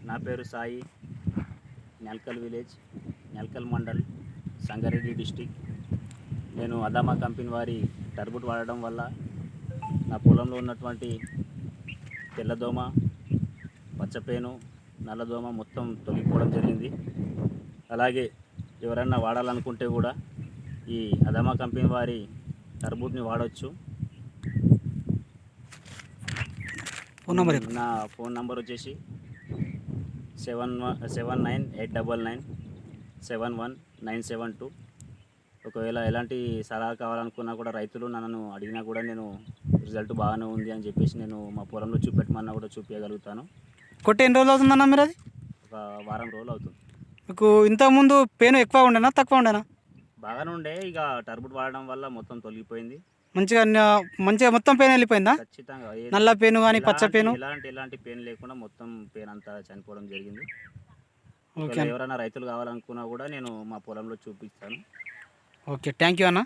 నా పేరు Sai, నెల్కల్ village, నెల్కల్ mandal, Sangareddy district. నేను అదామా కంపెనీ వారి టర్బుట్ వాడడం వల్ల నా పొలంలో ఉన్నటువంటి తెల్లదోమ, పచ్చపేను, నల్లదోమ మొత్తం తొలగిపోవడం జరిగింది. అలాగే ఎవరైనా వాడాలనుకుంటే కూడా ఈ అదామా కంపెనీ వారి టర్బుట్ని వాడవచ్చు. నా ఫోన్ నంబర్ వచ్చేసి 798999711972. ఒకవేళ ఎలాంటి సలహా కావాలనుకున్నా కూడా రైతులు నన్ను అడిగినా కూడా నేను రిజల్ట్ బాగానే ఉంది అని చెప్పేసి నేను మా పొలంలో చూపెట్టమన్నా కూడా చూపించగలుగుతాను. కొట్టి ఎన్ని రోజులు అవుతుందన్న మీరు అది? ఒక వారం రోజులు అవుతుంది. మీకు ఇంతకుముందు పెయిన్ ఎక్కువ ఉండేనా తక్కువ ఉండేనా? బాగానే ఉండే, ఇక టర్బుట్ వాడడం వల్ల మొత్తం తొలగిపోయింది. మంచిగా మొత్తం పెయిన్ వెళ్ళిపోయిందా? ఖచ్చితంగా. నల్ల పెయిన్ కానీ పచ్చ పెయిన్ ఎలాంటి పెయిన్ లేకుండా మొత్తం పెయిన్ అంతా చనిపోవడం జరిగింది. ఓకే, ఎవరైనా రైతులు కావాలనుకున్నా కూడా నేను మా పొలంలో చూపిస్తాను. ఓకే, థ్యాంక్ యూ అన్న.